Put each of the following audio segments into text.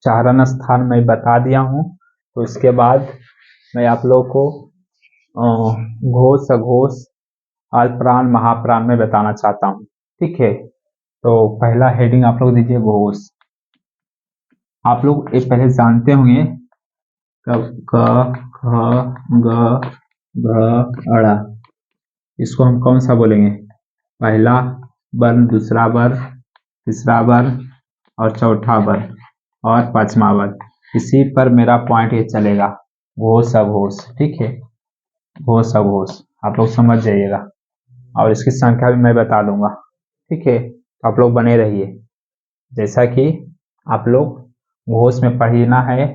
चारण स्थान मैं बता दिया हूँ। तो इसके बाद मैं आप लोग को घोष, अघोष, अल्पप्राण, महाप्राण में बताना चाहता हूँ। ठीक है, तो पहला हेडिंग आप लोग दीजिए घोष। आप लोग एक पहले जानते होंगे क, ख, ग, घ, अड़ा, इसको हम कौन सा बोलेंगे? पहला वर्ण, दूसरा वर्ण, तीसरा वर्ण और चौथा वर्ण और पांचवा वर्ण। इसी पर मेरा पॉइंट ये चलेगा, घोष अघोष। ठीक है, घोष अघोष आप लोग समझ जाइएगा और इसकी संख्या भी मैं बता दूंगा। ठीक है, तो आप लोग बने रहिए। जैसा कि आप लोग घोष में पढ़ना है,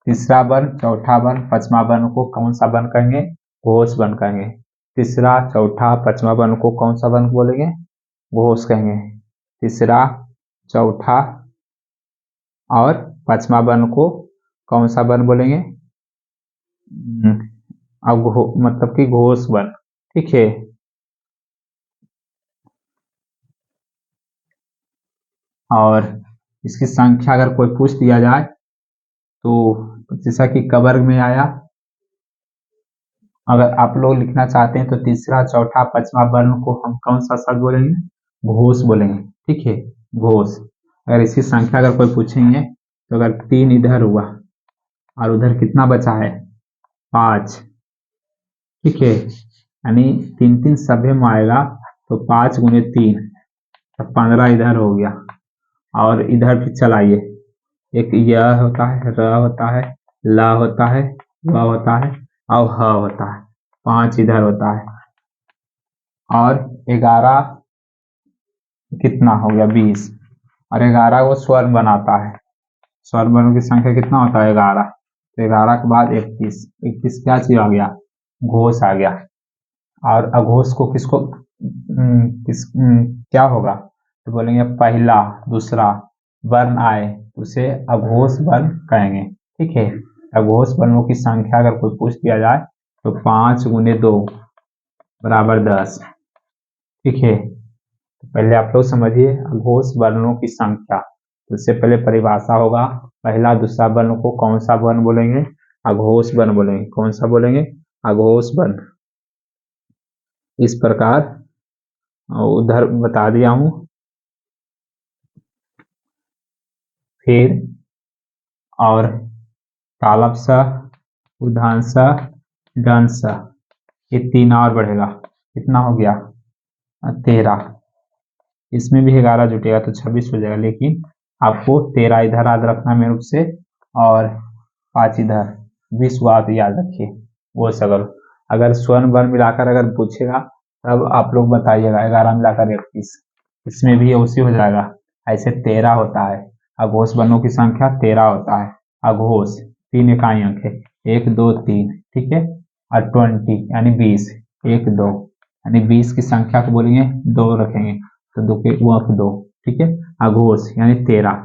तीसरा वर्ण, चौथा वर्ण, पांचवा वर्ण को कौन सा वर्ण कहेंगे? घोष वर्ण कहेंगे। तीसरा, चौथा, पांचवा वर्ण को कौन सा वर्ण बोलेंगे? घोष कहेंगे। तीसरा, चौथा और पांचवा वर्ण को कौन सा वर्ण बोलेंगे? मतलब कि घोष वर्ण। ठीक है, और इसकी संख्या अगर कोई पूछ दिया जाए तो जैसा कि कवर्ग में आया, अगर आप लोग लिखना चाहते हैं तो तीसरा, चौथा, पांचवा वर्ण को हम कौन सा शब्द बोलेंगे? घोष बोलेंगे। ठीक है, घोष। अगर इसकी संख्या अगर कोई पूछेंगे तो अगर 3 इधर हुआ और उधर कितना बचा है? 5। ठीक है, यानी 3 3 सभ्य में आएगा तो 5 गुने 3 तो 15 इधर हो गया। और इधर भी चलाइए, एक यह होता है, र होता है, ला होता है, व होता है और ह होता है। 5 इधर होता है और 11 कितना हो गया? 20। और 11 को स्वर्ण बनाता है। स्वर्ण वर्णों की संख्या कितना होता है? 11। तो 11 के बाद 31। 31 क्या चीज आ गया? घोष आ गया। और अघोष को किसको क्या होगा? तो बोलेंगे पहला, दूसरा वर्ण आए उसे अघोष वर्ण कहेंगे। ठीक है, अघोष वर्णों की संख्या अगर कोई पूछ दिया जाए तो 5 गुने 2 बराबर 10। ठीक है, तो पहले आप लोग समझिए अघोष वर्णों की संख्या। तो इससे पहले परिभाषा होगा, पहला दूसरा वर्ण को कौन सा वर्ण बोलेंगे? अघोष वर्ण बोलेंगे। कौन सा बोलेंगे? अघोष वर्ण। इस प्रकार उधर बता दिया हूं। फिर और तालब सा, उदान सा, डन सा, ये 3 और बढ़ेगा। कितना हो गया? 13। इसमें भी 11 जुटेगा तो 26 हो जाएगा, लेकिन आपको 13 इधर याद रखना मेरे रूप से और 5 इधर, 20 को आप याद रखिए। वो सगर अगर स्वर्ण वर्ण मिलाकर अगर पूछेगा तब आप लोग बताइएगा 11 मिलाकर 31, इसमें भी उसी हो जाएगा। ऐसे 13 होता है। अघोष वर्णों की संख्या 13 होता है। अघोष 3 इकाई अंक है, 1 2 3। ठीक है, और 20 यानी 20, 1 2 यानी 20 की संख्या को बोलेंगे 2 रखेंगे तो 2 के 2। ठीक है, अघोष यानी 13।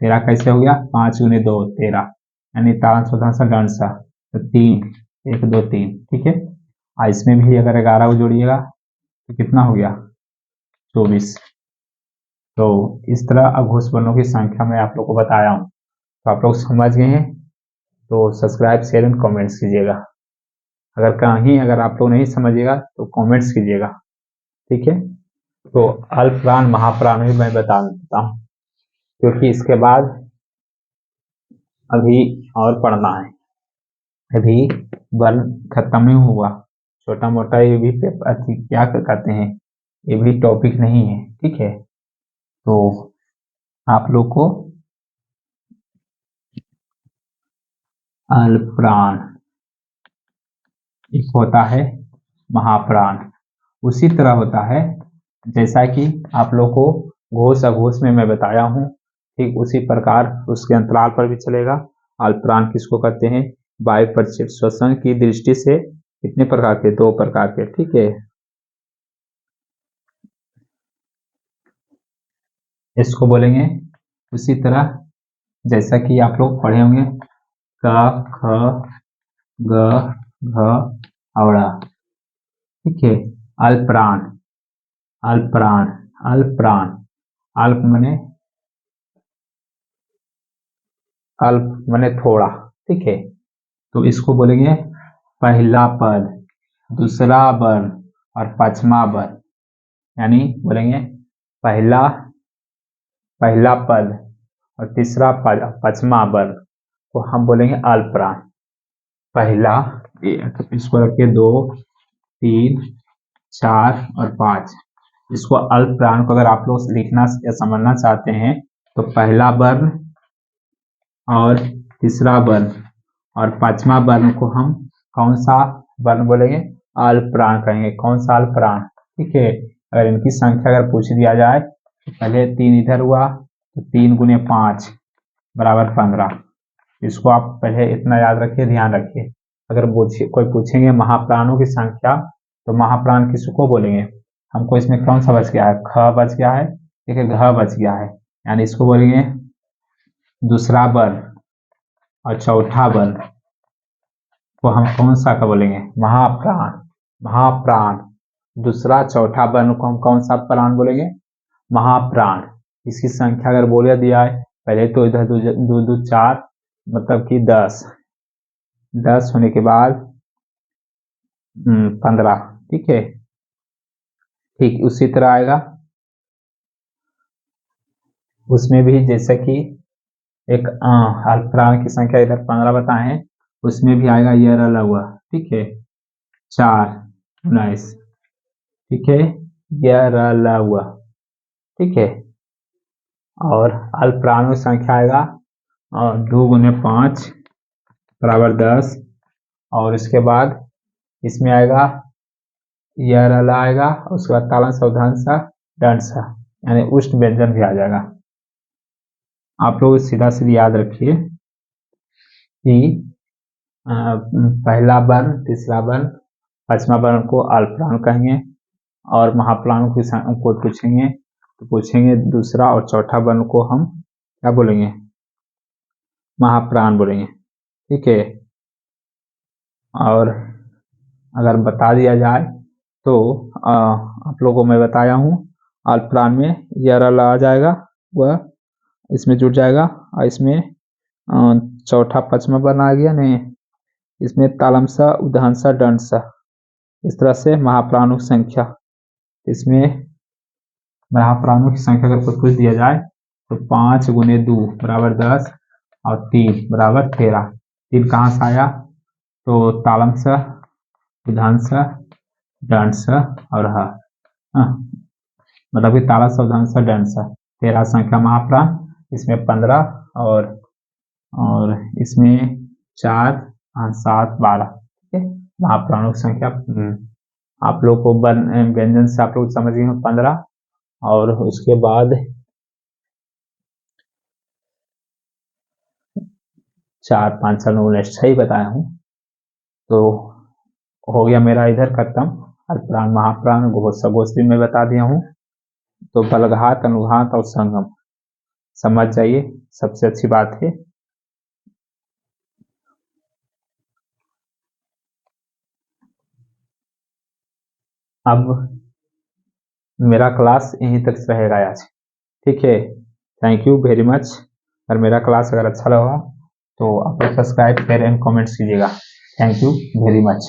13 कैसे हो गया? 5 गुने 2 13, यानी 13 तो 3 1 2 3। ठीक है, और इसमें भी अगर 11 को जोड़िएगा तो कितना हो गया? 24। तो इस तरह अघोष वर्णों की संख्या मैं आप लोग को बताया हूँ। तो आप लोग समझ गए हैं तो सब्सक्राइब, शेयर एंड कमेंट्स कीजिएगा। अगर कहीं अगर आप लोग नहीं समझिएगा तो कमेंट्स कीजिएगा। ठीक है, तो अल्पप्राण महाप्राण भी मैं बता देता हूँ, क्योंकि इसके बाद अभी और पढ़ना है। अभी वर्ण खत्म ही हुआ, छोटा मोटा ये भी क्या कहते हैं, ये भी टॉपिक नहीं है। ठीक है, तो आप लोग को अल्पप्राण एक होता है, महाप्राण उसी तरह होता है जैसा कि आप लोग को घोष अघोष में मैं बताया हूँ। ठीक उसी प्रकार उसके अंतराल पर भी चलेगा। अल्पप्राण किसको कहते हैं? वायु प्रक्षेप श्वसन की दृष्टि से कितने प्रकार के? 2 प्रकार के। ठीक है, इसको बोलेंगे उसी तरह जैसा कि आप लोग पढ़े होंगे क, ख, ग, घ, औड़ा। ठीक है, अल्पप्राण, अल्पप्राण, अल्पप्राण, अल्प मने अल्प माने थोड़ा, ठीक है। तो इसको बोलेंगे पहला पद, दूसरा वर्ण और पांचवा वर्ण, यानी बोलेंगे पहला पद और तीसरा पद पांचवा वर्ण को हम बोलेंगे अल्पप्राण। पहला, इसको रखिए 2, 3, 4 और 5। इसको अल्पप्राण को अगर आप लोग लिखना या समझना चाहते हैं तो पहला वर्ण और तीसरा वर्ण और पांचवा वर्ण को हम कौन सा वर्ण बोलेंगे? अल्पप्राण कहेंगे। कौन सा अल्पप्राण? ठीक है। अगर इनकी संख्या अगर पूछ दिया जाए तो पहले 3 इधर हुआ तो 3 गुने 5 बराबर 15। इसको आप पहले इतना याद रखिए, ध्यान रखिए। अगर कोई पूछेंगे महाप्राणों की संख्या तो महाप्राण किसको बोलेंगे? हमको इसमें कौन सा बच गया है? ख बच गया है, ठीक है, घ बच गया है, यानी इसको बोलेंगे दूसरा वर्ण और चौथा वर्ण को हम कौन सा का बोलेंगे? महाप्राण। महाप्राण। दूसरा चौथा वर्ण को हम कौन सा प्राण बोलेंगे? महाप्राण। इसकी संख्या अगर बोल दिया है पहले तो इधर 2 2 4 मतलब कि 10 होने के बाद 15, ठीक है। ठीक उसी तरह आएगा उसमें भी, जैसे कि एक अल्पप्राण की संख्या इधर 15 बताए हैं, उसमें भी आएगा ये रला हुआ, ठीक है, 4 19, ठीक है, यह रला हुआ, ठीक है। और अल्पप्राणों की संख्या आएगा 2 गुने 5 बराबर 10, और इसके बाद इसमें आएगा यह रला आएगा, उसके बाद तालन सा उदाहरण सा दंड सा, यानी उष्ट व्यंजन भी आ जाएगा। आप लोग सीधा सीधी याद रखिए कि पहला वर्ण, तीसरा वर्ण, पांचवा वर्ण को अल्पप्राण कहेंगे, और महाप्राणों को पूछेंगे तो पूछेंगे दूसरा और चौथा वर्ण को हम क्या बोलेंगे? महाप्राण बोलेंगे, ठीक है। और अगर बता दिया जाए तो आप लोगों को मैं बताया हूँ अल्पप्राण में यह रला आ जाएगा, वह इसमें जुड़ जाएगा, और इसमें चौथा पांचवा वर्ण आ गया नहीं, इसमें तालम सा उदाहरण सा दंड सा, इस तरह से महाप्राणों की संख्या। इसमें महाप्राणों की संख्या अगर पूछ दिया जाए तो 5 गुने 2 बराबर 10 और 3 बराबर 13। 3 कहाँ से आया? तो तालम सा उदाहरण सा दंड सा और मतलब कि ताला सा उदाहरण सा दंड सा, 13 संख्या महाप्राण, इसमें 15 और इसमें 4 7 12, ठीक है। महाप्राणों की संख्या आप लोग को व्यंजन से आप लोग समझ गए 15, और उसके बाद 4 5 6 9 सही बताया हूँ। तो हो गया मेरा इधर खत्म। अल्पप्राण महाप्राण गोष्ठी में बता दिया हूँ। तो बलघात, अनुघात और संगम समझ जाइए, सबसे अच्छी बात है। अब मेरा क्लास यहीं तक रहेगा आज, ठीक है। Thank you very much. और मेरा क्लास अगर अच्छा लगा तो आप सब्सक्राइब, शेयर एंड कमेंट्स कीजिएगा। Thank you very much.